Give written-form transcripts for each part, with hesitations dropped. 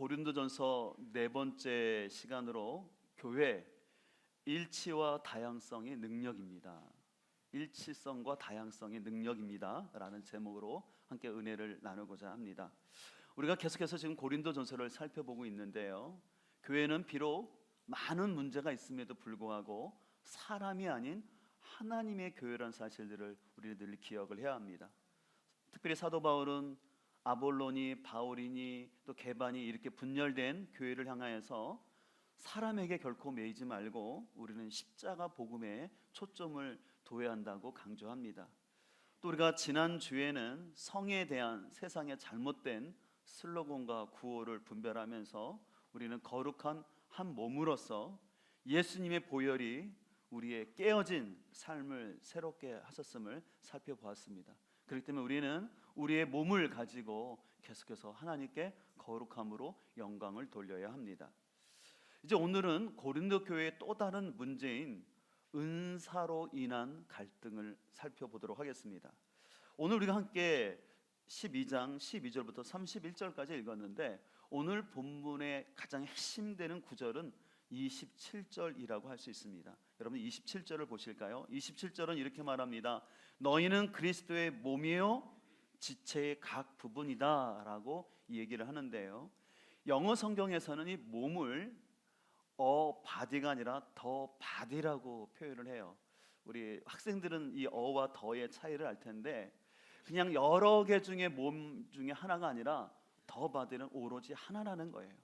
고린도전서 네 번째 시간으로 교회 일치와 다양성의 능력입니다. 일치성과 다양성의 능력입니다 라는 제목으로 함께 은혜를 나누고자 합니다. 우리가 계속해서 지금 고린도전서를 살펴보고 있는데요, 교회는 비록 많은 문제가 있음에도 불구하고 사람이 아닌 하나님의 교회라는 사실들을 우리는 늘 기억을 해야 합니다. 특별히 사도 바울은 아볼로니, 바울이니 또 게바니 이렇게 분열된 교회를 향하여서 사람에게 결코 매이지 말고 우리는 십자가 복음에 초점을 둬야 한다고 강조합니다. 또 우리가 지난 주에는 성에 대한 세상의 잘못된 슬로건과 구호를 분별하면서 우리는 거룩한 한 몸으로서 예수님의 보혈이 우리의 깨어진 삶을 새롭게 하셨음을 살펴보았습니다. 그렇기 때문에 우리는 우리의 몸을 가지고 계속해서 하나님께 거룩함으로 영광을 돌려야 합니다. 이제 오늘은 고린도 교회의 또 다른 문제인 은사로 인한 갈등을 살펴보도록 하겠습니다. 오늘 우리가 함께 12장 12절부터 31절까지 읽었는데, 오늘 본문의 가장 핵심되는 구절은 27절이라고 할 수 있습니다. 여러분 27절을 보실까요? 27절은 이렇게 말합니다. 너희는 그리스도의 몸이요 지체의 각 부분이다 라고 이 얘기를 하는데요, 영어 성경에서는 이 몸을 body가 아니라 the body라고 표현을 해요. 우리 학생들은 이 어와 더의 차이를 알 텐데, 그냥 여러 개 중에 몸 중에 하나가 아니라 the body는 오로지 하나라는 거예요.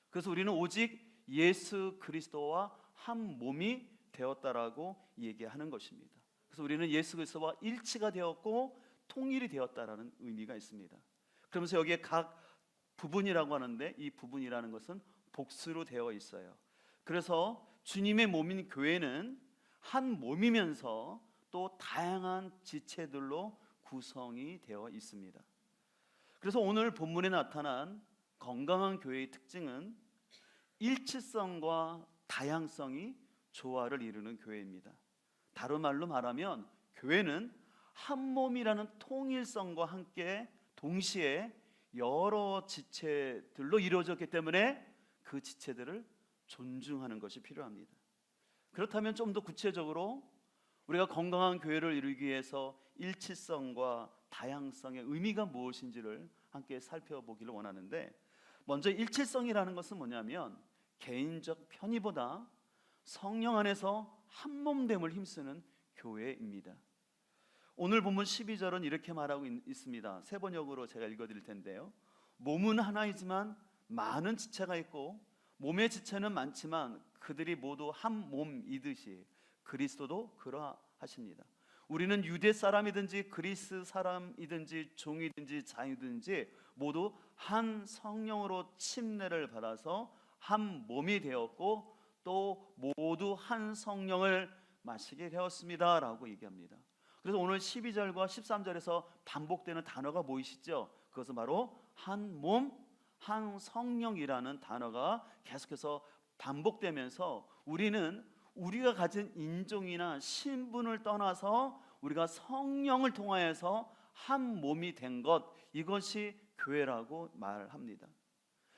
그래서 우리는 오직 예수 그리스도와 한 몸이 되었다라고 얘기하는 것입니다. 그래서 우리는 예수 그리스도와 일치가 되었고 통일이 되었다라는 의미가 있습니다. 그러면서 여기에 각 부분이라고 하는데, 이 부분이라는 것은 복수로 되어 있어요. 그래서 주님의 몸인 교회는 한 몸이면서 또 다양한 지체들로 구성이 되어 있습니다. 그래서 오늘 본문에 나타난 건강한 교회의 특징은 일치성과 다양성이 조화를 이루는 교회입니다. 다른 말로 말하면 교회는 한 몸이라는 통일성과 함께 동시에 여러 지체들로 이루어졌기 때문에 그 지체들을 존중하는 것이 필요합니다. 그렇다면 좀 더 구체적으로 우리가 건강한 교회를 이루기 위해서 일치성과 다양성의 의미가 무엇인지를 함께 살펴보기를 원하는데, 먼저 일치성이라는 것은 뭐냐면 개인적 편의보다 성령 안에서 한몸됨을 힘쓰는 교회입니다. 오늘 본문 12절은 이렇게 말하고 있습니다. 세 번역으로 제가 읽어드릴 텐데요, 몸은 하나이지만 많은 지체가 있고 몸의 지체는 많지만 그들이 모두 한 몸이듯이 그리스도도 그러하십니다. 우리는 유대 사람이든지 그리스 사람이든지 종이든지 자유든지 모두 한 성령으로 침례를 받아서 한 몸이 되었고 또 모두 한 성령을 마시게 되었습니다 라고 얘기합니다. 그래서 오늘 12절과 13절에서 반복되는 단어가 보이시죠? 그것은 바로 한 몸, 한 성령이라는 단어가 계속해서 반복되면서 우리는 우리가 가진 인종이나 신분을 떠나서 우리가 성령을 통하여서 한 몸이 된 것, 이것이 교회라고 말합니다.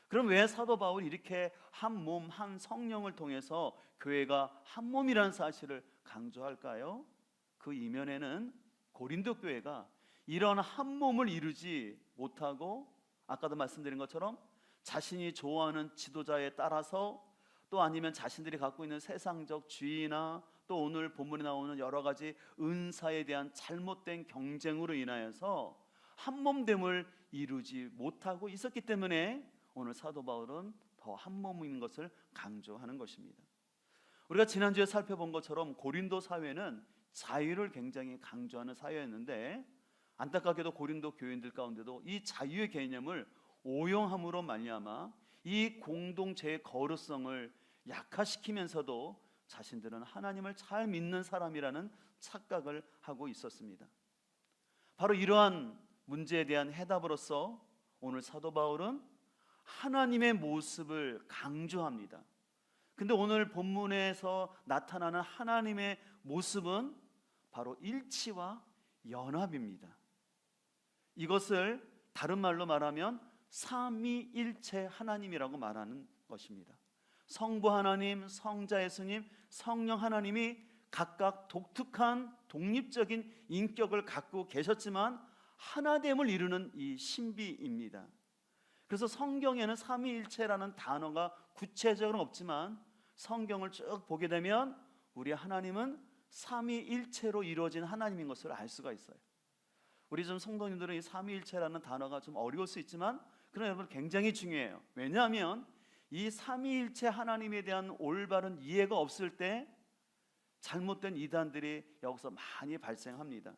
그럼 왜 사도 바울이 이렇게 한 몸, 한 성령을 통해서 교회가 한 몸이라는 사실을 강조할까요? 그 이면에는 고린도 교회가 이런 한 몸을 이루지 못하고, 아까도 말씀드린 것처럼 자신이 좋아하는 지도자에 따라서, 또 아니면 자신들이 갖고 있는 세상적 주의나 또 오늘 본문에 나오는 여러 가지 은사에 대한 잘못된 경쟁으로 인하여서 한몸됨을 이루지 못하고 있었기 때문에 오늘 사도 바울은 더 한몸인 것을 강조하는 것입니다. 우리가 지난주에 살펴본 것처럼 고린도 사회는 자유를 굉장히 강조하는 사회였는데, 안타깝게도 고린도 교인들 가운데도 이 자유의 개념을 오용함으로 말미암아 이 공동체의 거룩성을 약화시키면서도 자신들은 하나님을 잘 믿는 사람이라는 착각을 하고 있었습니다. 바로 이러한 문제에 대한 해답으로서 오늘 사도 바울은 하나님의 모습을 강조합니다. 근데 오늘 본문에서 나타나는 하나님의 모습은 바로 일치와 연합입니다. 이것을 다른 말로 말하면 삼위일체 하나님이라고 말하는 것입니다. 성부 하나님, 성자 예수님, 성령 하나님이 각각 독특한 독립적인 인격을 갖고 계셨지만 하나됨을 이루는 이 신비입니다. 그래서 성경에는 삼위일체라는 단어가 구체적으로 없지만 성경을 쭉 보게 되면 우리 하나님은 삼위일체로 이루어진 하나님인 것을 알 수가 있어요. 우리 좀 성도님들은 이 삼위일체라는 단어가 좀 어려울 수 있지만 그러나 여러분 굉장히 중요해요. 왜냐하면 이 삼위일체 하나님에 대한 올바른 이해가 없을 때 잘못된 이단들이 여기서 많이 발생합니다.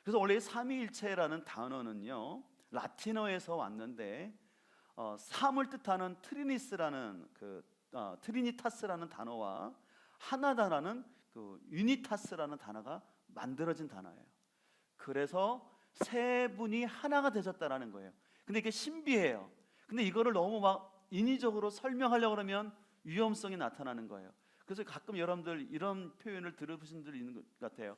그래서 원래 삼위일체라는 단어는요 라틴어에서 왔는데 삼을 뜻하는 트리니스라는 트리니타스라는 단어와 하나다라는 유니타스라는 단어가 만들어진 단어예요. 그래서 세 분이 하나가 되셨다라는 거예요. 근데 이게 신비해요. 근데 이거를 너무 막 인위적으로 설명하려고 그러면 위험성이 나타나는 거예요. 그래서 가끔 여러분들 이런 표현을 들어보신 분들이 있는 것 같아요.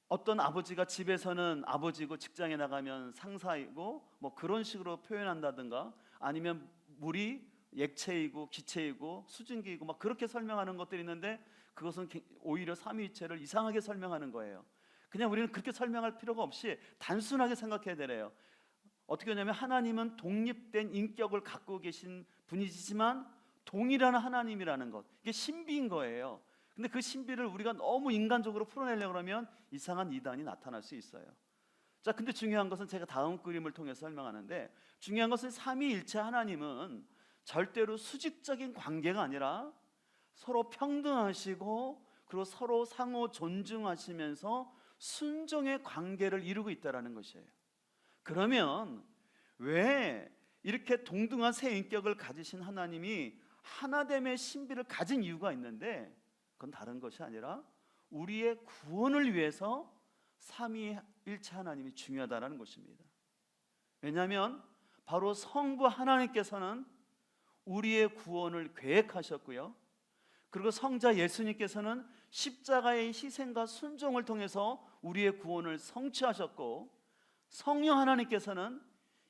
어떤 아버지가 집에서는 아버지고 직장에 나가면 상사이고 뭐 그런 식으로 표현한다든가 아니면 물이 액체이고 기체이고 수증기이고 막 그렇게 설명하는 것들이 있는데 그것은 오히려 삼위일체를 이상하게 설명하는 거예요. 그냥 우리는 그렇게 설명할 필요가 없이 단순하게 생각해야 되래요. 어떻게 하냐면 하나님은 독립된 인격을 갖고 계신 분이시지만 동일한 하나님이라는 것, 이게 신비인 거예요. 근데 그 신비를 우리가 너무 인간적으로 풀어내려고 하면 이상한 이단이 나타날 수 있어요. 자, 근데 중요한 것은 제가 다음 그림을 통해서 설명하는데 중요한 것은 삼위일체 하나님은 절대로 수직적인 관계가 아니라 서로 평등하시고 그리고 서로 상호 존중하시면서 순종의 관계를 이루고 있다는 것이에요. 그러면 왜 이렇게 동등한 세 인격을 가지신 하나님이 하나됨의 신비를 가진 이유가 있는데 그건 다른 것이 아니라 우리의 구원을 위해서 삼위일체 하나님이 중요하다는 것입니다. 왜냐하면 바로 성부 하나님께서는 우리의 구원을 계획하셨고요, 그리고 성자 예수님께서는 십자가의 희생과 순종을 통해서 우리의 구원을 성취하셨고, 성령 하나님께서는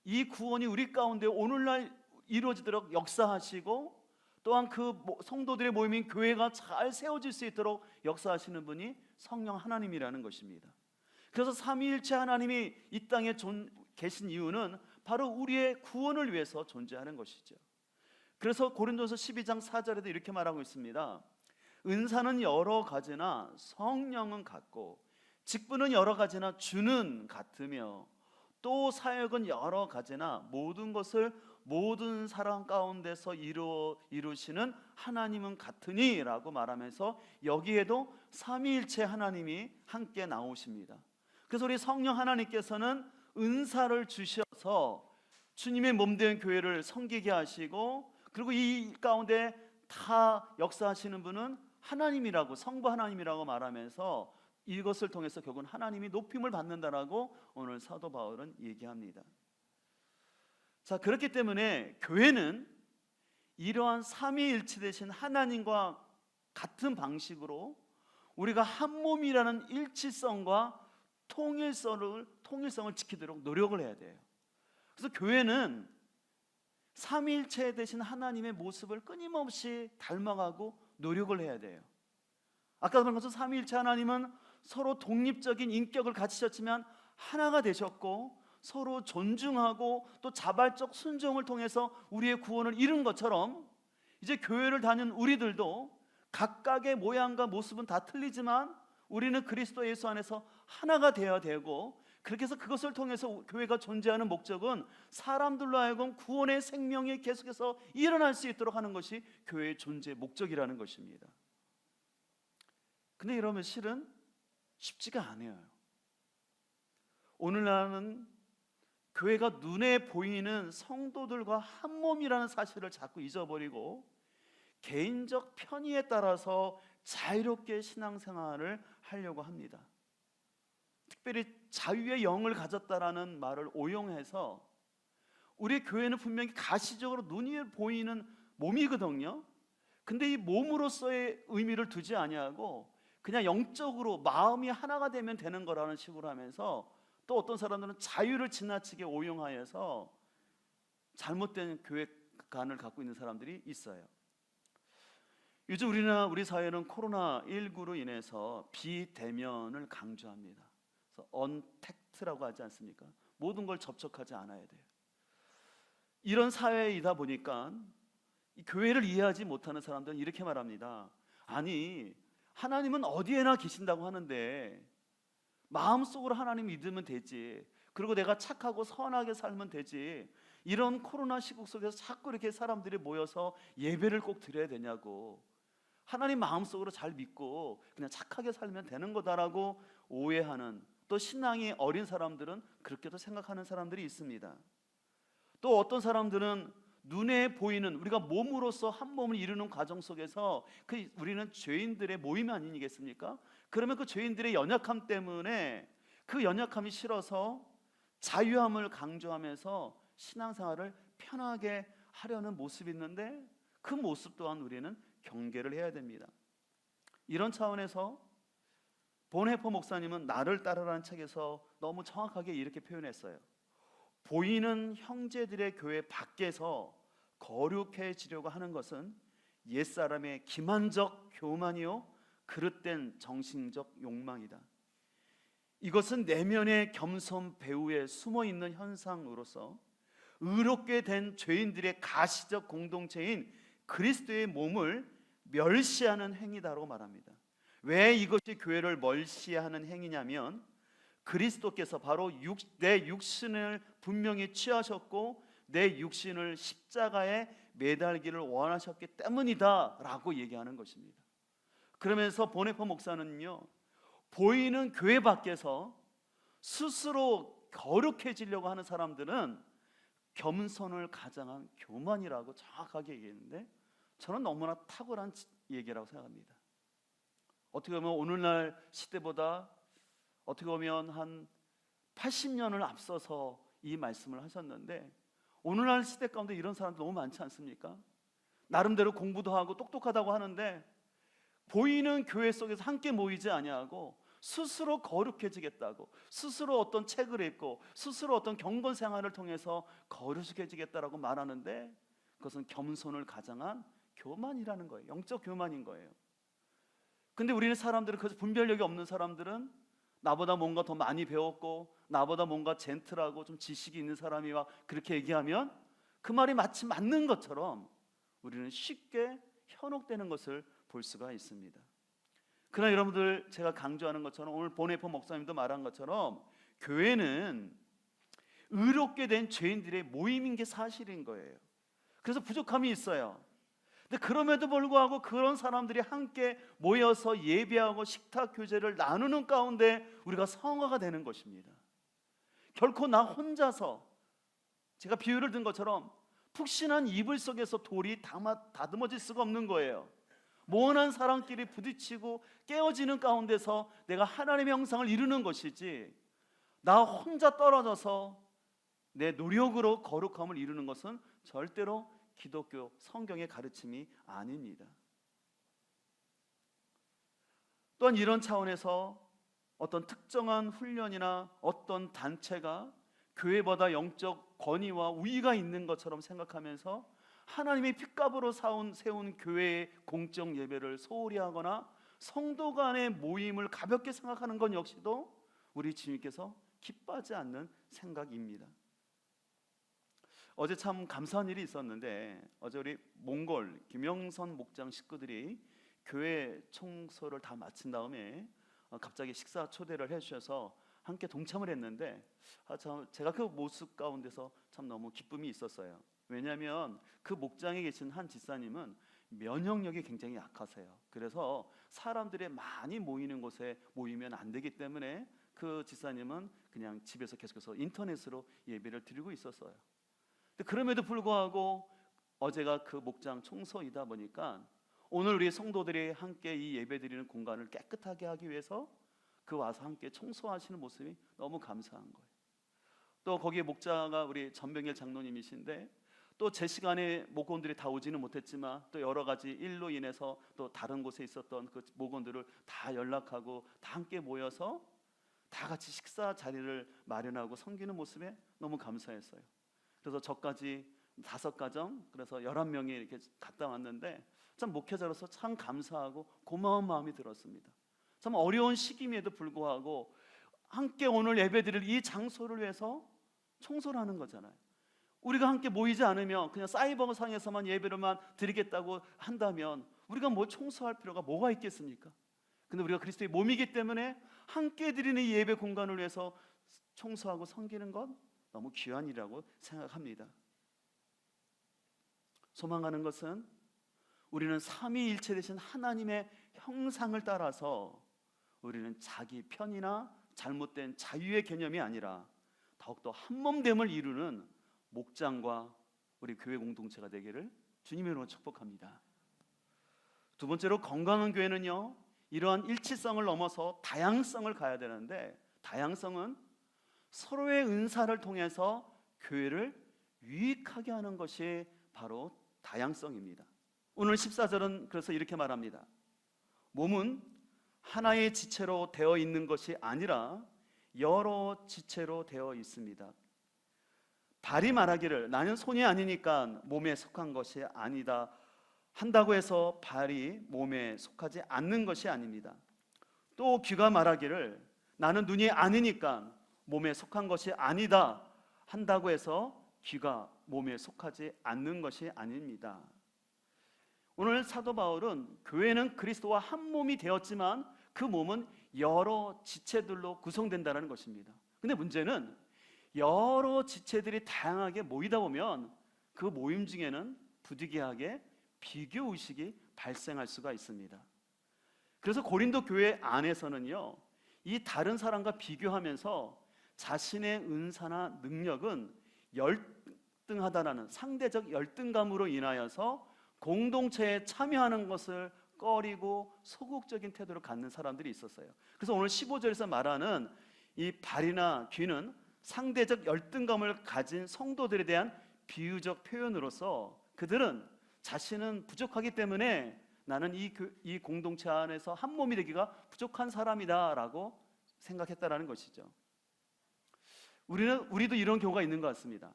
이 구원이 우리 가운데 오늘날 이루어지도록 역사하시고 또한 그 성도들의 모임인 교회가 잘 세워질 수 있도록 역사하시는 분이 성령 하나님이라는 것입니다. 그래서 삼위일체 하나님이 이 땅에 계신 이유는 바로 우리의 구원을 위해서 존재하는 것이죠. 그래서 고린도서 12장 4절에도 이렇게 말하고 있습니다. 은사는 여러 가지나 성령은 같고 직분은 여러 가지나 주는 같으며 또 사역은 여러 가지나 모든 것을 모든 사람 가운데서 이루시는 하나님은 같으니 라고 말하면서 여기에도 삼위일체 하나님이 함께 나오십니다. 그래서 우리 성령 하나님께서는 은사를 주셔서 주님의 몸된 교회를 섬기게 하시고, 그리고 이 가운데 다 역사하시는 분은 하나님이라고, 성부 하나님이라고 말하면서 이것을 통해서 결국은 하나님이 높임을 받는다라고 오늘 사도 바울은 얘기합니다. 자, 그렇기 때문에 교회는 이러한 삼위일체 되신 하나님과 같은 방식으로 우리가 한 몸이라는 일치성과 통일성을 지키도록 노력을 해야 돼요. 그래서 교회는 삼위일체 되신 하나님의 모습을 끊임없이 닮아가고 노력을 해야 돼요. 아까 그런 것처럼 삼위일체 하나님은 서로 독립적인 인격을 가지셨지만 하나가 되셨고 서로 존중하고 또 자발적 순종을 통해서 우리의 구원을 이룬 것처럼 이제 교회를 다니는 우리들도 각각의 모양과 모습은 다 틀리지만 우리는 그리스도 예수 안에서 하나가 되어야 되고, 그렇게 해서 그것을 통해서 교회가 존재하는 목적은 사람들로 하여금 구원의 생명이 계속해서 일어날 수 있도록 하는 것이 교회의 존재의 목적이라는 것입니다. 근데 이러면 실은 쉽지가 않아요. 오늘날은 교회가 눈에 보이는 성도들과 한 몸이라는 사실을 자꾸 잊어버리고 개인적 편의에 따라서 자유롭게 신앙생활을 하려고 합니다. 특별히 자유의 영을 가졌다라는 말을 오용해서 우리 교회는 분명히 가시적으로 눈이 보이는 몸이거든요. 근데 이 몸으로서의 의미를 두지 아니하고 그냥 영적으로 마음이 하나가 되면 되는 거라는 식으로 하면서, 또 어떤 사람들은 자유를 지나치게 오용하여서 잘못된 교회관을 갖고 있는 사람들이 있어요. 요즘 우리 사회는 코로나19로 인해서 비대면을 강조합니다. 그래서 언택트라고 하지 않습니까? 모든 걸 접촉하지 않아야 돼요. 이런 사회이다 보니까 이 교회를 이해하지 못하는 사람들은 이렇게 말합니다. 아니, 하나님은 어디에나 계신다고 하는데 마음속으로 하나님 믿으면 되지. 그리고 내가 착하고 선하게 살면 되지. 이런 코로나 시국 속에서 자꾸 이렇게 사람들이 모여서 예배를 꼭 드려야 되냐고. 하나님 마음속으로 잘 믿고 그냥 착하게 살면 되는 거다라고 오해하는, 또 신앙이 어린 사람들은 그렇게도 생각하는 사람들이 있습니다. 또 어떤 사람들은 눈에 보이는, 우리가 몸으로서 한 몸을 이루는 과정 속에서 우리는 죄인들의 모임 아니겠습니까? 그러면 그 죄인들의 연약함 때문에 그 연약함이 싫어서 자유함을 강조하면서 신앙생활을 편하게 하려는 모습이 있는데, 그 모습 또한 우리는 경계를 해야 됩니다. 이런 차원에서 본해포 목사님은 나를 따르라는 책에서 너무 정확하게 이렇게 표현했어요. 보이는 형제들의 교회 밖에서 거룩해지려고 하는 것은 옛사람의 기만적 교만이요 그릇된 정신적 욕망이다. 이것은 내면의 겸손 배후에 숨어있는 현상으로서 의롭게 된 죄인들의 가시적 공동체인 그리스도의 몸을 멸시하는 행위다라고 말합니다. 왜 이것이 교회를 멸시하는 행위냐면, 그리스도께서 바로 내 육신을 분명히 취하셨고 내 육신을 십자가에 매달기를 원하셨기 때문이다 라고 얘기하는 것입니다. 그러면서 보네포 목사는요, 보이는 교회 밖에서 스스로 거룩해지려고 하는 사람들은 겸손을 가장한 교만이라고 정확하게 얘기했는데, 저는 너무나 탁월한 얘기라고 생각합니다. 어떻게 보면 오늘날 시대보다 어떻게 보면 한 80년을 앞서서 이 말씀을 하셨는데, 오늘날 시대 가운데 이런 사람들 너무 많지 않습니까? 나름대로 공부도 하고 똑똑하다고 하는데 보이는 교회 속에서 함께 모이지 아니하고 스스로 거룩해지겠다고, 스스로 어떤 책을 읽고 스스로 어떤 경건 생활을 통해서 거룩해지겠다라고 말하는데, 그것은 겸손을 가장한 교만이라는 거예요. 영적 교만인 거예요. 근데 우리는 사람들은, 그 분별력이 없는 사람들은 나보다 뭔가 더 많이 배웠고 나보다 뭔가 젠틀하고 좀 지식이 있는 사람이 와 그렇게 얘기하면 그 말이 마치 맞는 것처럼 우리는 쉽게 현혹되는 것을 볼 수가 있습니다. 그러나 여러분들, 제가 강조하는 것처럼 오늘 보네포 목사님도 말한 것처럼 교회는 의롭게 된 죄인들의 모임인 게 사실인 거예요. 그래서 부족함이 있어요. 근데 그럼에도 불구하고 그런 사람들이 함께 모여서 예배하고 식탁 교제를 나누는 가운데 우리가 성화가 되는 것입니다. 결코 나 혼자서, 제가 비유를 든 것처럼 푹신한 이불 속에서 돌이 다듬어질 수가 없는 거예요. 모난 사람끼리 부딪히고 깨어지는 가운데서 내가 하나님의 형상을 이루는 것이지, 나 혼자 떨어져서 내 노력으로 거룩함을 이루는 것은 절대로 기독교 성경의 가르침이 아닙니다. 또한 이런 차원에서 어떤 특정한 훈련이나 어떤 단체가 교회보다 영적 권위와 우위가 있는 것처럼 생각하면서 하나님의 핏값으로 세운 교회의 공적 예배를 소홀히 하거나 성도 간의 모임을 가볍게 생각하는 것 역시도 우리 주님께서 기뻐하지 않는 생각입니다. 어제 참 감사한 일이 있었는데, 어제 우리 몽골 김영선 목장 식구들이 교회 청소를 다 마친 다음에 갑자기 식사 초대를 해주셔서 함께 동참을 했는데, 제가 그 모습 가운데서 참 너무 기쁨이 있었어요. 왜냐하면 그 목장에 계신 한 집사님은 면역력이 굉장히 약하세요. 그래서 사람들이 많이 모이는 곳에 모이면 안 되기 때문에 그 집사님은 그냥 집에서 계속해서 인터넷으로 예배를 드리고 있었어요. 그럼에도 불구하고 어제가 그 목장 청소이다 보니까 오늘 우리 성도들이 함께 이 예배드리는 공간을 깨끗하게 하기 위해서 그 와서 함께 청소하시는 모습이 너무 감사한 거예요. 또 거기에 목자가 우리 전병일 장로님이신데, 또 제 시간에 목원들이 다 오지는 못했지만 또 여러 가지 일로 인해서 또 다른 곳에 있었던 그 목원들을 다 연락하고 다 함께 모여서 다 같이 식사 자리를 마련하고 섬기는 모습에 너무 감사했어요. 그래서 저까지 5가정, 그래서 11명이 이렇게 갔다 왔는데 참 목회자로서 참 감사하고 고마운 마음이 들었습니다. 참 어려운 시기임에도 불구하고 함께 오늘 예배드릴 이 장소를 위해서 청소를 하는 거잖아요. 우리가 함께 모이지 않으면 그냥 사이버상에서만 예배를만 드리겠다고 한다면 우리가 뭐 청소할 필요가 뭐가 있겠습니까? 근데 우리가 그리스도의 몸이기 때문에 함께 드리는 이 예배 공간을 위해서 청소하고 섬기는 건 너무 귀한 일이라고 생각합니다. 소망하는 것은 우리는 삼위일체 되신 하나님의 형상을 따라서 우리는 자기 편이나 잘못된 자유의 개념이 아니라 더욱더 한몸됨을 이루는 목장과 우리 교회 공동체가 되기를 주님으로 축복합니다. 두 번째로 건강한 교회는요, 이러한 일치성을 넘어서 다양성을 가야 되는데, 다양성은 서로의 은사를 통해서 교회를 유익하게 하는 것이 바로 다양성입니다. 오늘 14절은 그래서 이렇게 말합니다. 몸은 하나의 지체로 되어 있는 것이 아니라 여러 지체로 되어 있습니다. 발이 말하기를 나는 손이 아니니까 몸에 속한 것이 아니다 한다고 해서 발이 몸에 속하지 않는 것이 아닙니다. 또 귀가 말하기를 나는 눈이 아니니까 몸에 속한 것이 아니다 한다고 해서 귀가 몸에 속하지 않는 것이 아닙니다. 오늘 사도 바울은 교회는 그리스도와 한 몸이 되었지만 그 몸은 여러 지체들로 구성된다는 것입니다. 근데 문제는 여러 지체들이 다양하게 모이다 보면 그 모임 중에는 부득이하게 비교의식이 발생할 수가 있습니다. 그래서 고린도 교회 안에서는요, 이 다른 사람과 비교하면서 자신의 은사나 능력은 열등하다라는 상대적 열등감으로 인하여서 공동체에 참여하는 것을 꺼리고 소극적인 태도를 갖는 사람들이 있었어요. 그래서 오늘 15절에서 말하는 이 발이나 귀는 상대적 열등감을 가진 성도들에 대한 비유적 표현으로서 그들은 자신은 부족하기 때문에 나는 이 공동체 안에서 한 몸이 되기가 부족한 사람이다 라고 생각했다라는 것이죠. 우리도 이런 경우가 있는 것 같습니다.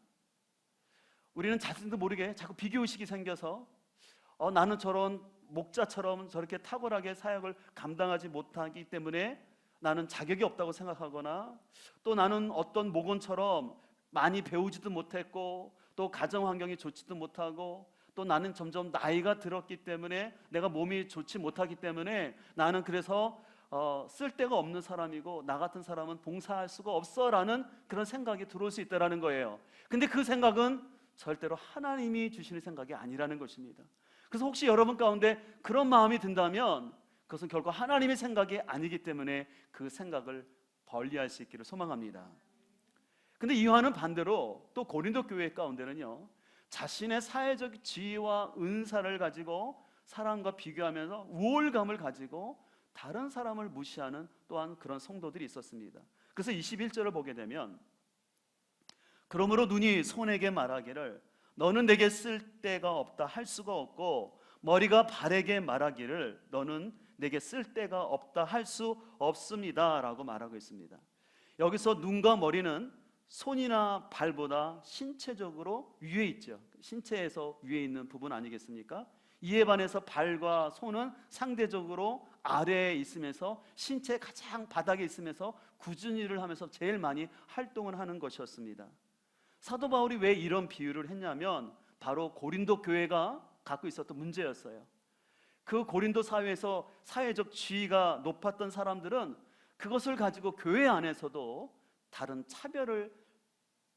우리는 자신도 모르게 자꾸 비교의식이 생겨서 나는 저런 목자처럼 저렇게 탁월하게 사역을 감당하지 못하기 때문에 나는 자격이 없다고 생각하거나, 또 나는 어떤 목원처럼 많이 배우지도 못했고 또 가정 환경이 좋지도 못하고, 또 나는 점점 나이가 들었기 때문에 내가 몸이 좋지 못하기 때문에 나는 그래서 쓸데가 없는 사람이고 나 같은 사람은 봉사할 수가 없어 라는 그런 생각이 들어올 수 있다는 거예요. 근데 그 생각은 절대로 하나님이 주시는 생각이 아니라는 것입니다. 그래서 혹시 여러분 가운데 그런 마음이 든다면 그것은 결국 하나님의 생각이 아니기 때문에 그 생각을 멀리할 수 있기를 소망합니다. 근데 이와는 반대로 또 고린도 교회 가운데는요, 자신의 사회적 지위와 은사를 가지고 사람과 비교하면서 우월감을 가지고 다른 사람을 무시하는 또한 그런 성도들이 있었습니다. 그래서 21절을 보게 되면 그러므로 눈이 손에게 말하기를 너는 내게 쓸데가 없다 할 수가 없고, 머리가 발에게 말하기를 너는 내게 쓸데가 없다 할 수 없습니다 라고 말하고 있습니다. 여기서 눈과 머리는 손이나 발보다 신체적으로 위에 있죠. 신체에서 위에 있는 부분 아니겠습니까? 이에 반해서 발과 손은 상대적으로 아래에 있으면서 신체 가장 바닥에 있으면서 굳은 일을 하면서 제일 많이 활동을 하는 것이었습니다. 사도 바울이 왜 이런 비유를 했냐면 바로 고린도 교회가 갖고 있었던 문제였어요. 그 고린도 사회에서 사회적 지위가 높았던 사람들은 그것을 가지고 교회 안에서도 다른 차별을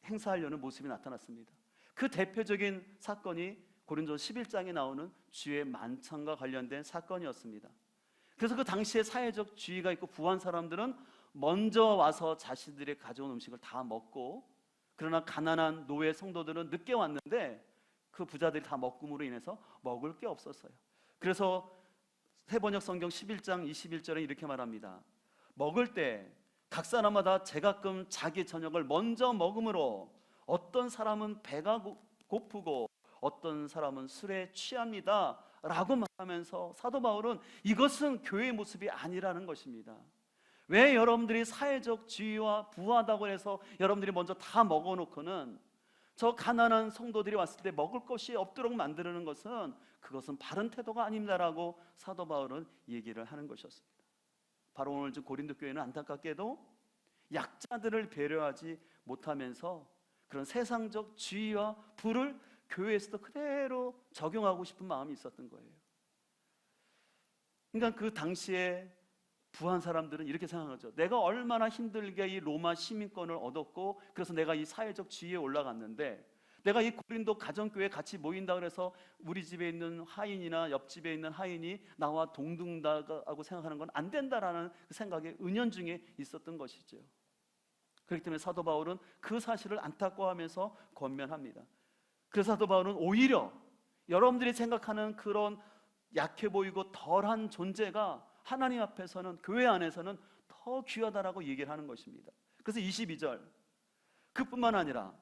행사하려는 모습이 나타났습니다. 그 대표적인 사건이 고린도서 11장에 나오는 주의 만찬과 관련된 사건이었습니다. 그래서 그 당시에 사회적 지위가 있고 부한 사람들은 먼저 와서 자신들이 가져온 음식을 다 먹고, 그러나 가난한 노예 성도들은 늦게 왔는데 그 부자들이 다 먹음으로 인해서 먹을 게 없었어요. 그래서 세번역 성경 11장 21절에 이렇게 말합니다. 먹을 때 각 사람마다 제가끔 자기 저녁을 먼저 먹음으로 어떤 사람은 배가 고프고 어떤 사람은 술에 취합니다 라고 말하면서 사도 바울은 이것은 교회의 모습이 아니라는 것입니다. 왜 여러분들이 사회적 지위와 부하다고 해서 여러분들이 먼저 다 먹어놓고는 저 가난한 성도들이 왔을 때 먹을 것이 없도록 만드는 것은 그것은 바른 태도가 아닙니다라고 사도 바울은 얘기를 하는 것이었습니다. 바로 오늘 고린도 교회는 안타깝게도 약자들을 배려하지 못하면서 그런 세상적 지위와 부를 교회에서도 그대로 적용하고 싶은 마음이 있었던 거예요. 그러니까 그 당시에 부한 사람들은 이렇게 생각하죠. 내가 얼마나 힘들게 이 로마 시민권을 얻었고 그래서 내가 이 사회적 지위에 올라갔는데 내가 이 고린도 가정교회 같이 모인다 그래서 우리 집에 있는 하인이나 옆집에 있는 하인이 나와 동등하다고 생각하는 건 안 된다라는 그 생각에 은연중에 있었던 것이죠. 그렇기 때문에 사도 바울은 그 사실을 안타까워하면서 권면합니다. 그래서 사도 바울은 오히려 여러분들이 생각하는 그런 약해 보이고 덜한 존재가 하나님 앞에서는, 교회 안에서는 더 귀하다라고 얘기를 하는 것입니다. 그래서 22절, 그뿐만 아니라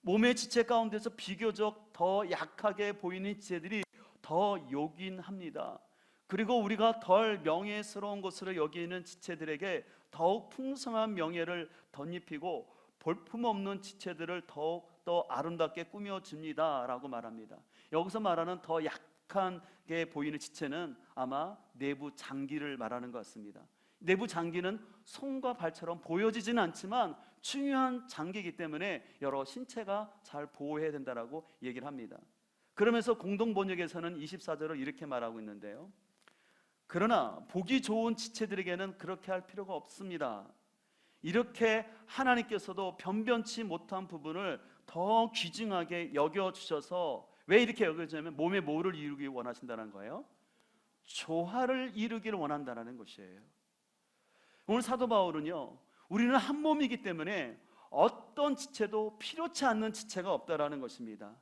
몸의 지체 가운데서 비교적 더 약하게 보이는 지체들이 더 요긴합니다. 그리고 우리가 덜 명예스러운 것으로 여기는 지체들에게 더욱 풍성한 명예를 덧입히고 볼품없는 지체들을 더욱더 아름답게 꾸며줍니다 라고 말합니다. 여기서 말하는 더 약하게 보이는 지체는 아마 내부 장기를 말하는 것 같습니다. 내부 장기는 손과 발처럼 보여지지는 않지만 중요한 장기이기 때문에 여러 신체가 잘 보호해야 된다라고 얘기를 합니다. 그러면서 공동번역에서는 24절을 이렇게 말하고 있는데요. 그러나 보기 좋은 지체들에게는 그렇게 할 필요가 없습니다. 이렇게 하나님께서도 변변치 못한 부분을 더 귀중하게 여겨주셔서, 왜 이렇게 여겨주냐면 몸에 뭐를 이루기 원하신다는 거예요? 조화를 이루기를 원한다는 것이에요. 오늘 사도 바울은요, 우리는 한 몸이기 때문에 어떤 지체도 필요치 않는 지체가 없다라는 것입니다.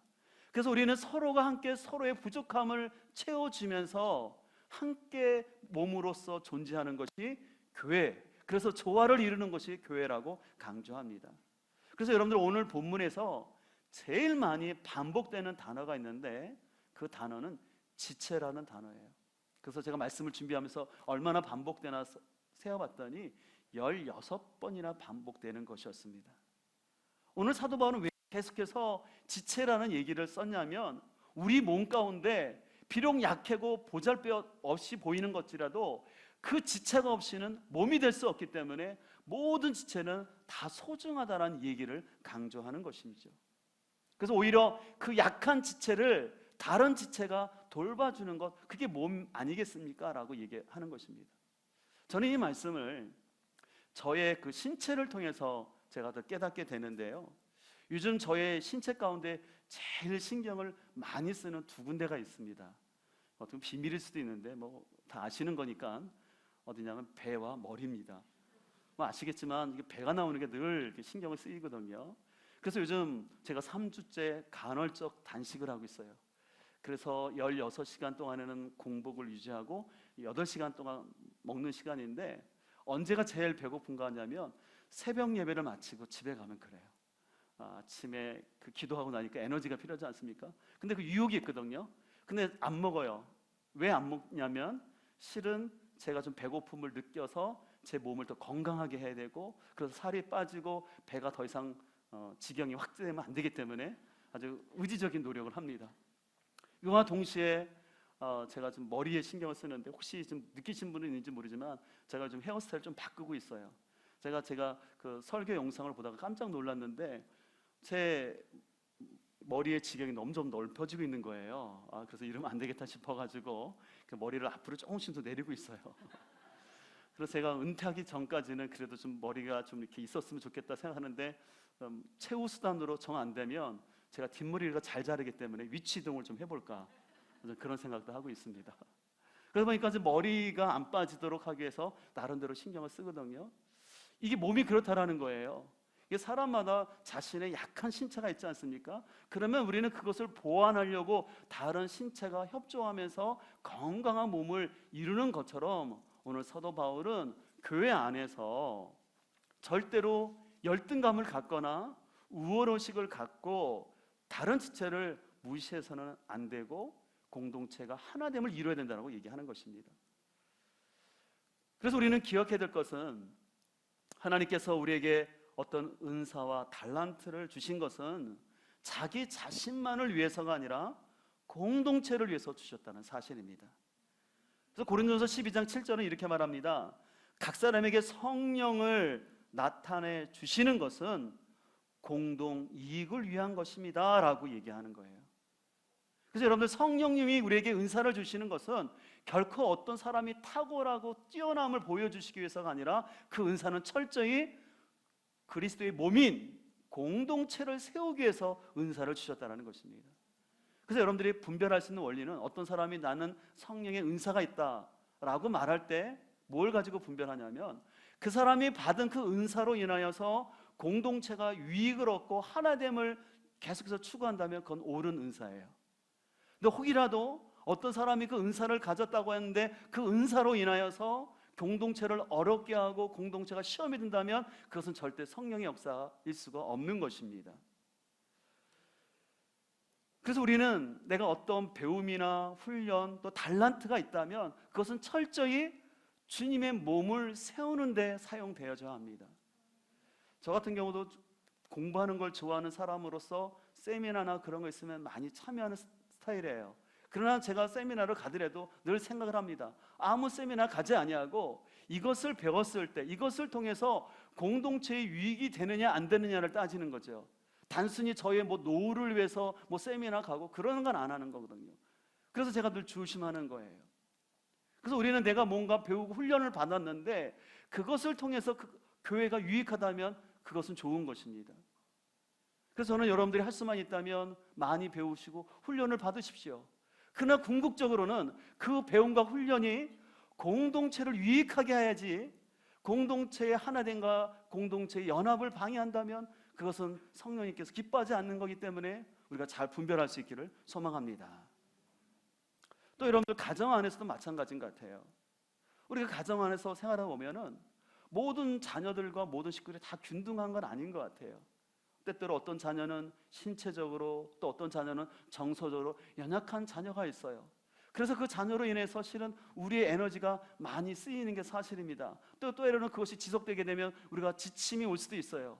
그래서 우리는 서로가 함께 서로의 부족함을 채워주면서 함께 몸으로서 존재하는 것이 교회, 그래서 조화를 이루는 것이 교회라고 강조합니다. 그래서 여러분들 오늘 본문에서 제일 많이 반복되는 단어가 있는데 그 단어는 지체라는 단어예요. 그래서 제가 말씀을 준비하면서 얼마나 반복되나 세어봤더니 16번이나 반복되는 것이었습니다. 오늘 사도 바울은 왜 계속해서 지체라는 얘기를 썼냐면, 우리 몸 가운데 비록 약하고 보잘것 없이 보이는 것이라도 그 지체가 없이는 몸이 될 수 없기 때문에 모든 지체는 다 소중하다는 얘기를 강조하는 것이죠. 그래서 오히려 그 약한 지체를 다른 지체가 돌봐주는 것, 그게 몸 아니겠습니까? 라고 얘기하는 것입니다. 저는 이 말씀을 저의 그 신체를 통해서 제가 더 깨닫게 되는데요. 요즘 저의 신체 가운데 제일 신경을 많이 쓰는 두 군데가 있습니다. 어떤 비밀일 수도 있는데 뭐 다 아시는 거니까 어디냐면 배와 머리입니다. 뭐 아시겠지만 이게 배가 나오는 게 늘 신경을 쓰이거든요. 그래서 요즘 제가 3주째 간헐적 단식을 하고 있어요. 그래서 16시간 동안에는 공복을 유지하고 8시간 동안 먹는 시간인데, 언제가 제일 배고픈가 하냐면 새벽 예배를 마치고 집에 가면 그래요. 아침에 그 기도하고 나니까 에너지가 필요하지 않습니까? 근데 그 유혹이 있거든요. 근데 안 먹어요. 왜 안 먹냐면 실은 제가 좀 배고픔을 느껴서 제 몸을 더 건강하게 해야 되고, 그래서 살이 빠지고 배가 더 이상 지경이 확대되면 안 되기 때문에 아주 의지적인 노력을 합니다. 이와 동시에 제가 좀 머리에 신경을 쓰는데, 혹시 좀 느끼신 분은 있는지 모르지만 제가 좀 헤어스타일 좀 바꾸고 있어요. 제가 그 설교 영상을 보다가 깜짝 놀랐는데 제 머리의 지경이 좀 넓어지고 있는 거예요. 그래서 이러면 안 되겠다 싶어가지고 그 머리를 앞으로 조금씩 더 내리고 있어요. 그래서 제가 은퇴하기 전까지는 그래도 좀 머리가 좀 이렇게 있었으면 좋겠다 생각하는데, 최후 수단으로 정 안 되면 제가 뒷머리가 잘 자르기 때문에 위치 이동을 좀 해볼까, 그런 생각도 하고 있습니다. 그러다 보니까 이제 머리가 안 빠지도록 하기 위해서 나름대로 신경을 쓰거든요. 이게 몸이 그렇다라는 거예요. 이게 사람마다 자신의 약한 신체가 있지 않습니까? 그러면 우리는 그것을 보완하려고 다른 신체가 협조하면서 건강한 몸을 이루는 것처럼, 오늘 사도 바울은 교회 안에서 절대로 열등감을 갖거나 우월의식을 갖고 다른 지체를 무시해서는 안 되고 공동체가 하나됨을 이루어야 된다고 얘기하는 것입니다. 그래서 우리는 기억해야 될 것은, 하나님께서 우리에게 어떤 은사와 달란트를 주신 것은 자기 자신만을 위해서가 아니라 공동체를 위해서 주셨다는 사실입니다. 그래서 고린도전서 12장 7절은 이렇게 말합니다. 각 사람에게 성령을 나타내 주시는 것은 공동 이익을 위한 것입니다 라고 얘기하는 거예요. 그래서 여러분들, 성령님이 우리에게 은사를 주시는 것은 결코 어떤 사람이 탁월하고 뛰어남을 보여주시기 위해서가 아니라 그 은사는 철저히 그리스도의 몸인 공동체를 세우기 위해서 은사를 주셨다는 것입니다. 그래서 여러분들이 분별할 수 있는 원리는, 어떤 사람이 나는 성령의 은사가 있다라고 말할 때 뭘 가지고 분별하냐면, 그 사람이 받은 그 은사로 인하여서 공동체가 유익을 얻고 하나됨을 계속해서 추구한다면 그건 옳은 은사예요. 근데 혹이라도 어떤 사람이 그 은사를 가졌다고 했는데 그 은사로 인하여서 공동체를 어렵게 하고 공동체가 시험이 든다면 그것은 절대 성령의 역사일 수가 없는 것입니다. 그래서 우리는 내가 어떤 배움이나 훈련, 또 달란트가 있다면 그것은 철저히 주님의 몸을 세우는 데 사용되어져야 합니다. 저 같은 경우도 공부하는 걸 좋아하는 사람으로서 세미나나 그런 거 있으면 많이 참여하는 스타일이에요. 그러나 제가 세미나를 가더라도 늘 생각을 합니다. 아무 세미나 가지 아니하고 이것을 배웠을 때 이것을 통해서 공동체의 유익이 되느냐 안 되느냐를 따지는 거죠. 단순히 저의 노후를 위해서 세미나 가고 그러는 건 안 하는 거거든요. 그래서 제가 늘 조심하는 거예요. 그래서 우리는 내가 뭔가 배우고 훈련을 받았는데 그것을 통해서 교회가 유익하다면 그것은 좋은 것입니다. 그래서 저는 여러분들이 할 수만 있다면 많이 배우시고 훈련을 받으십시오. 그러나 궁극적으로는 그 배움과 훈련이 공동체를 유익하게 해야지, 공동체의 하나됨과 공동체의 연합을 방해한다면 그것은 성령님께서 기뻐하지 않는 거기 때문에 우리가 잘 분별할 수 있기를 소망합니다. 또 여러분들, 가정 안에서도 마찬가지인 것 같아요. 우리가 가정 안에서 생활하다 보면은 모든 자녀들과 모든 식구들이 다 균등한 건 아닌 것 같아요. 때때로 어떤 자녀는 신체적으로, 또 어떤 자녀는 정서적으로 연약한 자녀가 있어요. 그래서 그 자녀로 인해서 실은 우리의 에너지가 많이 쓰이는 게 사실입니다. 또 때로는 그것이 지속되게 되면 우리가 지침이 올 수도 있어요.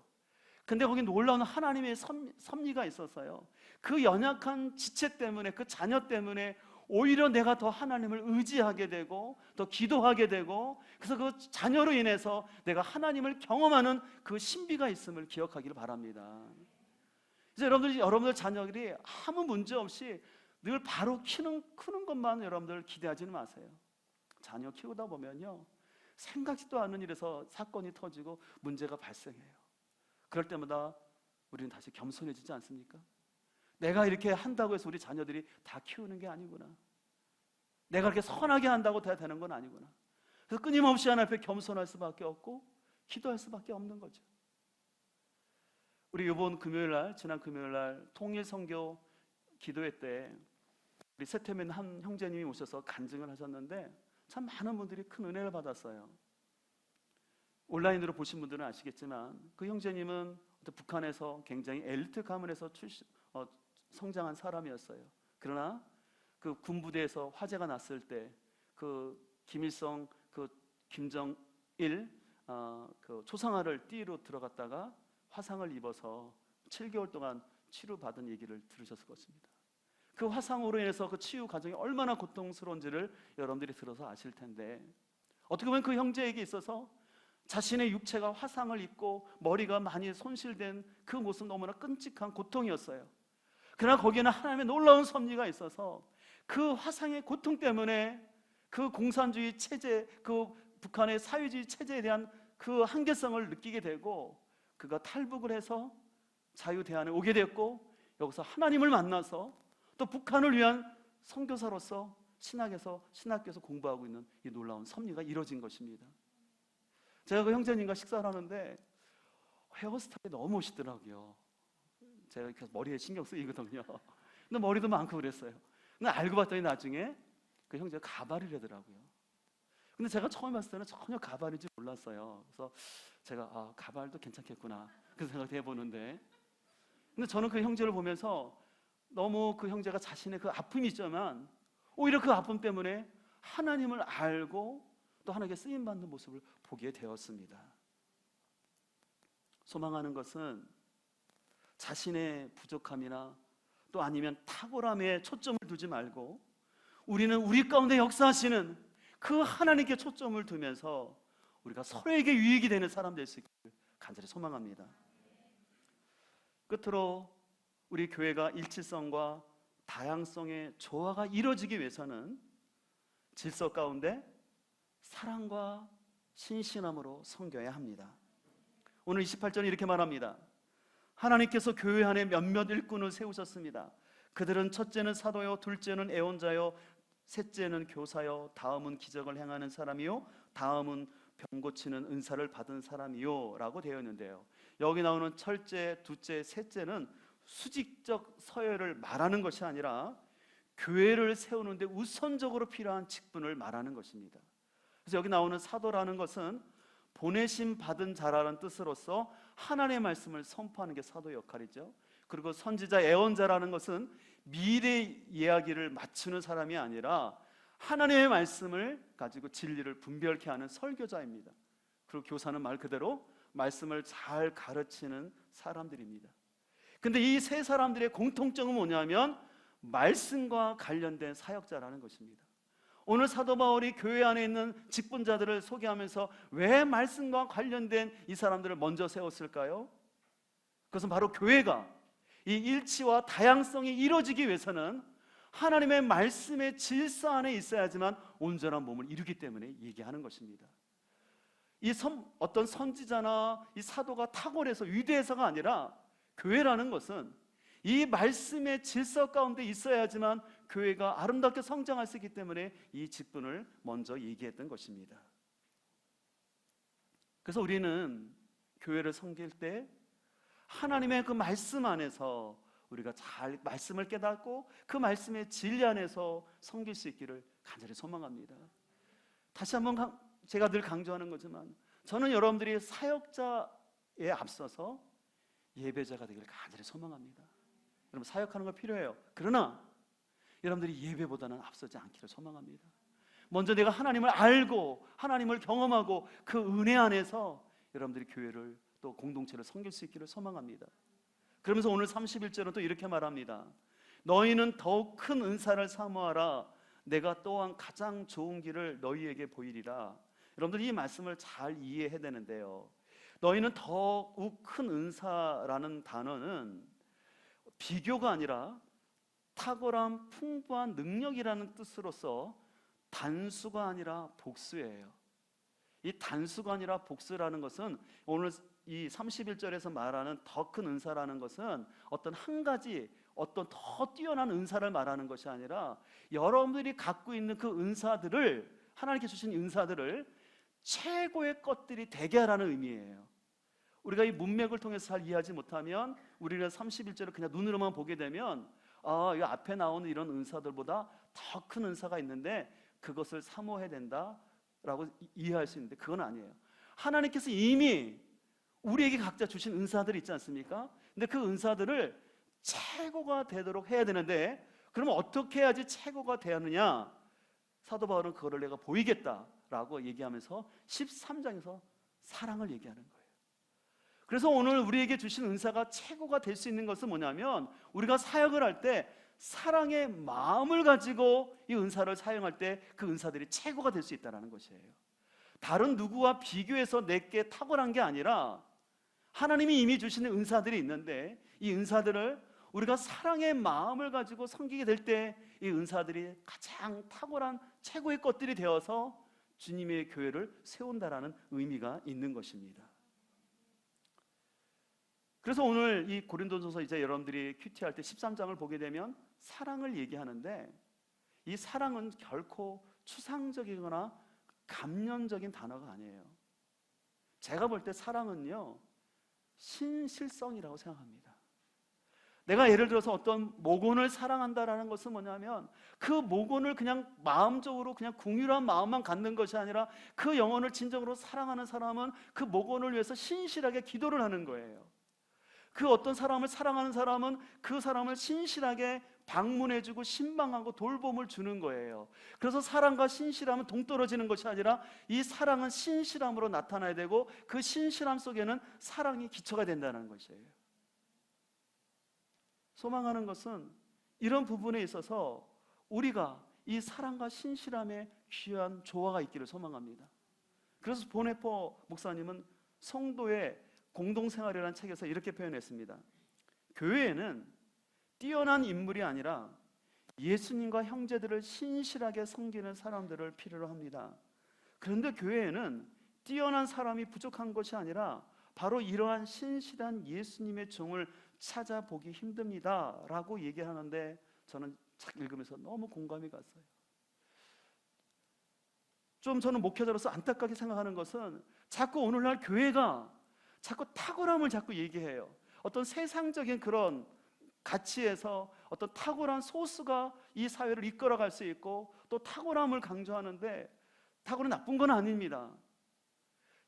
근데 거기 놀라운 하나님의 섭리가 있어서요, 그 연약한 지체 때문에, 그 자녀 때문에 오히려 내가 더 하나님을 의지하게 되고 더 기도하게 되고, 그래서 그 자녀로 인해서 내가 하나님을 경험하는 그 신비가 있음을 기억하기를 바랍니다. 그래서 여러분들 자녀들이 아무 문제 없이 늘 바로 크는 것만 여러분들 기대하지는 마세요. 자녀 키우다 보면요, 생각지도 않은 일에서 사건이 터지고 문제가 발생해요. 그럴 때마다 우리는 다시 겸손해지지 않습니까? 내가 이렇게 한다고 해서 우리 자녀들이 다 키우는 게 아니구나. 내가 그렇게 선하게 한다고 다 되는 건 아니구나. 그래서 끊임없이 하나님 앞에 겸손할 수밖에 없고 기도할 수밖에 없는 거죠. 우리 이번 금요일날, 지난 금요일날 통일선교 기도회 때 우리 세태민 한 형제님이 오셔서 간증을 하셨는데 참 많은 분들이 큰 은혜를 받았어요. 온라인으로 보신 분들은 아시겠지만 그 형제님은 북한에서 굉장히 엘리트 가문에서 성장한 사람이었어요. 그러나 그 군부대에서 화재가 났을 때 그 김일성, 그 김정일 그 초상화를 띠로 들어갔다가 화상을 입어서 7개월 동안 치료받은 얘기를 들으셨을 것입니다. 그 화상으로 인해서 그 치유 과정이 얼마나 고통스러운지를 여러분들이 들어서 아실 텐데, 어떻게 보면 그 형제에게 있어서 자신의 육체가 화상을 입고 머리가 많이 손실된 그 모습, 너무나 끔찍한 고통이었어요. 그러나 거기에는 하나님의 놀라운 섭리가 있어서 그 화상의 고통 때문에 그 공산주의 체제, 그 북한의 사회주의 체제에 대한 그 한계성을 느끼게 되고 그가 탈북을 해서 자유대안에 오게 됐고, 여기서 하나님을 만나서 또 북한을 위한 선교사로서 신학교에서 공부하고 있는 이 놀라운 섭리가 이루어진 것입니다. 제가 그 형제님과 식사를 하는데 헤어스타일이 너무 멋있더라고요. 제가 이렇게 머리에 신경 쓰이거든요. 근데 머리도 많고 그랬어요. 근데 알고 봤더니 나중에 그 형제가 가발이라더라고요. 근데 제가 처음 봤을 때는 전혀 가발인지 몰랐어요. 그래서 제가 가발도 괜찮겠구나 그 생각을 해보는데, 근데 저는 그 형제를 보면서 너무 그 형제가 자신의 그 아픔이 있지만 오히려 그 아픔 때문에 하나님을 알고 또 하나님께 쓰임받는 모습을 보게 되었습니다. 소망하는 것은 자신의 부족함이나 또 아니면 탁월함에 초점을 두지 말고 우리는 우리 가운데 역사하시는 그 하나님께 초점을 두면서 우리가 서로에게 유익이 되는 사람 될 수 있기를 간절히 소망합니다. 끝으로 우리 교회가 일치성과 다양성의 조화가 이루어지기 위해서는 질서 가운데 사랑과 신실함으로 섬겨야 합니다. 오늘 28절은 이렇게 말합니다. 하나님께서 교회 안에 몇몇 일꾼을 세우셨습니다. 그들은 첫째는 사도요, 둘째는 애원자요, 셋째는 교사요, 다음은 기적을 행하는 사람이요, 다음은 병 고치는 은사를 받은 사람이요 라고 되어 있는데요, 여기 나오는 첫째, 둘째, 셋째는 수직적 서열을 말하는 것이 아니라 교회를 세우는데 우선적으로 필요한 직분을 말하는 것입니다. 그래서 여기 나오는 사도라는 것은 보내심 받은 자라는 뜻으로서 하나님의 말씀을 선포하는 게 사도의 역할이죠. 그리고 선지자 애언자라는 것은 미래 이야기를 맞추는 사람이 아니라 하나님의 말씀을 가지고 진리를 분별케 하는 설교자입니다. 그리고 교사는 말 그대로 말씀을 잘 가르치는 사람들입니다. 근데 이 세 사람들의 공통점은 뭐냐면 말씀과 관련된 사역자라는 것입니다. 오늘 사도 바울이 교회 안에 있는 직분자들을 소개하면서 왜 말씀과 관련된 이 사람들을 먼저 세웠을까요? 그것은 바로 교회가 이 일치와 다양성이 이루어지기 위해서는 하나님의 말씀의 질서 안에 있어야지만 온전한 몸을 이루기 때문에 얘기하는 것입니다. 어떤 선지자나 이 사도가 탁월해서 위대해서가 아니라 교회라는 것은 이 말씀의 질서 가운데 있어야지만 교회가 아름답게 성장할 수 있기 때문에 이 직분을 먼저 얘기했던 것입니다. 그래서 우리는 교회를 섬길 때 하나님의 그 말씀 안에서 우리가 잘 말씀을 깨닫고 그 말씀의 진리 안에서 섬길 수 있기를 간절히 소망합니다. 다시 한번 제가 늘 강조하는 거지만 저는 여러분들이 사역자에 앞서서 예배자가 되기를 간절히 소망합니다. 여러분 사역하는 거 필요해요. 그러나 여러분들이 예배보다는 앞서지 않기를 소망합니다. 먼저 내가 하나님을 알고 하나님을 경험하고 그 은혜 안에서 여러분들이 교회를 또 공동체를 섬길 수 있기를 소망합니다. 그러면서 오늘 31절은 또 이렇게 말합니다. 너희는 더욱 큰 은사를 사모하라. 내가 또한 가장 좋은 길을 너희에게 보이리라. 여러분들 이 말씀을 잘 이해해야 되는데요, 너희는 더욱 큰 은사라는 단어는 비교가 아니라 탁월한 풍부한 능력이라는 뜻으로서 단수가 아니라 복수예요. 이 단수가 아니라 복수라는 것은 오늘 이 31절에서 말하는 더 큰 은사라는 것은 어떤 한 가지 어떤 더 뛰어난 은사를 말하는 것이 아니라 여러분들이 갖고 있는 그 은사들을, 하나님께 주신 은사들을 최고의 것들이 되게 하라는 의미예요. 우리가 이 문맥을 통해서 잘 이해하지 못하면 우리가 31절을 그냥 눈으로만 보게 되면 이 앞에 나오는 이런 은사들보다 더 큰 은사가 있는데 그것을 사모해야 된다라고 이해할 수 있는데 그건 아니에요. 하나님께서 이미 우리에게 각자 주신 은사들이 있지 않습니까? 근데 그 은사들을 최고가 되도록 해야 되는데 그러면 어떻게 해야지 최고가 되느냐? 사도 바울은 그거를 내가 보이겠다라고 얘기하면서 13장에서 사랑을 얘기하는 거예요. 그래서 오늘 우리에게 주신 은사가 최고가 될 수 있는 것은 뭐냐면 우리가 사역을 할 때 사랑의 마음을 가지고 이 은사를 사용할 때 그 은사들이 최고가 될 수 있다는 것이에요. 다른 누구와 비교해서 내게 탁월한 게 아니라 하나님이 이미 주시는 은사들이 있는데 이 은사들을 우리가 사랑의 마음을 가지고 섬기게 될 때 이 은사들이 가장 탁월한 최고의 것들이 되어서 주님의 교회를 세운다라는 의미가 있는 것입니다. 그래서 오늘 이 고린도전서 이제 여러분들이 큐티할 때 13장을 보게 되면 사랑을 얘기하는데 이 사랑은 결코 추상적이거나 감염적인 단어가 아니에요. 제가 볼 때 사랑은요 신실성이라고 생각합니다. 내가 예를 들어서 어떤 목원을 사랑한다라는 것은 뭐냐면 그 목원을 그냥 마음적으로 그냥 궁휼한 마음만 갖는 것이 아니라 그 영혼을 진정으로 사랑하는 사람은 그 목원을 위해서 신실하게 기도를 하는 거예요. 그 어떤 사람을 사랑하는 사람은 그 사람을 신실하게 방문해주고 신방하고 돌봄을 주는 거예요. 그래서 사랑과 신실함은 동떨어지는 것이 아니라 이 사랑은 신실함으로 나타나야 되고 그 신실함 속에는 사랑이 기초가 된다는 것이에요. 소망하는 것은 이런 부분에 있어서 우리가 이 사랑과 신실함의 귀한 조화가 있기를 소망합니다. 그래서 보네포 목사님은 성도의 공동생활이라는 책에서 이렇게 표현했습니다. 교회에는 뛰어난 인물이 아니라 예수님과 형제들을 신실하게 섬기는 사람들을 필요로 합니다. 그런데 교회에는 뛰어난 사람이 부족한 것이 아니라 바로 이러한 신실한 예수님의 종을 찾아보기 힘듭니다 라고 얘기하는데, 저는 책 읽으면서 너무 공감이 갔어요. 좀 저는 목회자로서 안타깝게 생각하는 것은 자꾸 오늘날 교회가 자꾸 탁월함을 자꾸 얘기해요. 어떤 세상적인 그런 가치에서 어떤 탁월한 소스가 이 사회를 이끌어갈 수 있고, 또 탁월함을 강조하는데, 탁월은 나쁜 건 아닙니다.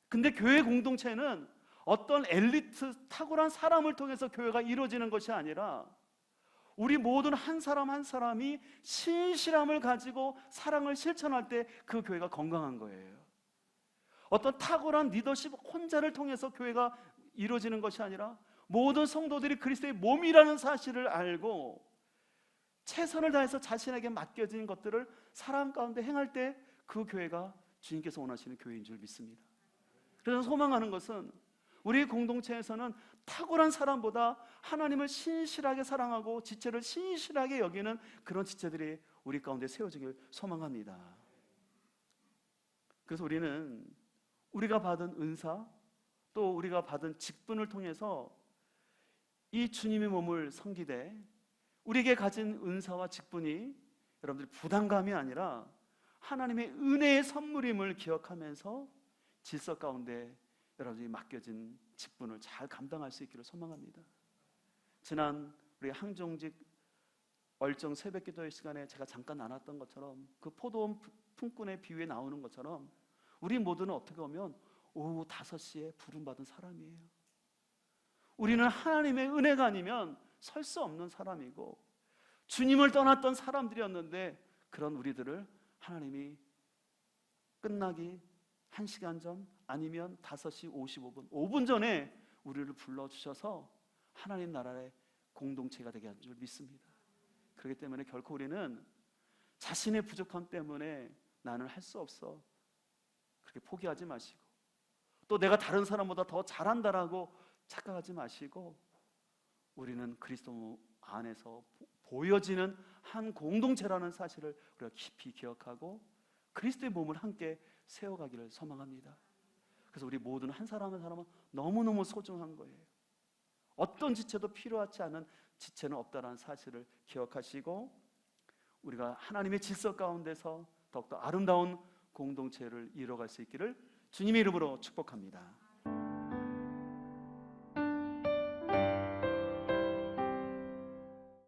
근데 교회 공동체는 어떤 엘리트 탁월한 사람을 통해서 교회가 이루어지는 것이 아니라 우리 모든 한 사람 한 사람이 신실함을 가지고 사랑을 실천할 때 그 교회가 건강한 거예요. 어떤 탁월한 리더십 혼자를 통해서 교회가 이루어지는 것이 아니라 모든 성도들이 그리스도의 몸이라는 사실을 알고 최선을 다해서 자신에게 맡겨진 것들을 사람 가운데 행할 때 그 교회가 주님께서 원하시는 교회인 줄 믿습니다. 그래서 소망하는 것은 우리 공동체에서는 탁월한 사람보다 하나님을 신실하게 사랑하고 지체를 신실하게 여기는 그런 지체들이 우리 가운데 세워지길 소망합니다. 그래서 우리는 우리가 받은 은사, 또 우리가 받은 직분을 통해서 이 주님의 몸을 섬기되, 우리에게 가진 은사와 직분이 여러분들 부담감이 아니라 하나님의 은혜의 선물임을 기억하면서 질서 가운데 여러분들이 맡겨진 직분을 잘 감당할 수 있기를 소망합니다. 지난 우리 항정직 얼정 새벽기도의 시간에 제가 잠깐 나눴던 것처럼, 그 포도원 품꾼의 비유에 나오는 것처럼 우리 모두는 어떻게 보면 오후 5시에 부름받은 사람이에요. 우리는 하나님의 은혜가 아니면 설 수 없는 사람이고, 주님을 떠났던 사람들이었는데 그런 우리들을 하나님이 끝나기 1시간 전, 아니면 5시 55분, 5분 전에 우리를 불러주셔서 하나님 나라의 공동체가 되게 한 줄 믿습니다. 그렇기 때문에 결코 우리는 자신의 부족함 때문에 나는 할 수 없어, 그렇게 포기하지 마시고, 또 내가 다른 사람보다 더 잘한다라고 착각하지 마시고, 우리는 그리스도 안에서 보여지는 한 공동체라는 사실을 우리가 깊이 기억하고 그리스도의 몸을 함께 세워가기를 소망합니다. 그래서 우리 모든 한 사람 한 사람은 너무너무 소중한 거예요. 어떤 지체도 필요하지 않은 지체는 없다는 사실을 기억하시고, 우리가 하나님의 질서 가운데서 더욱더 아름다운 공동체를 이뤄갈 수 있기를 주님의 이름으로 축복합니다.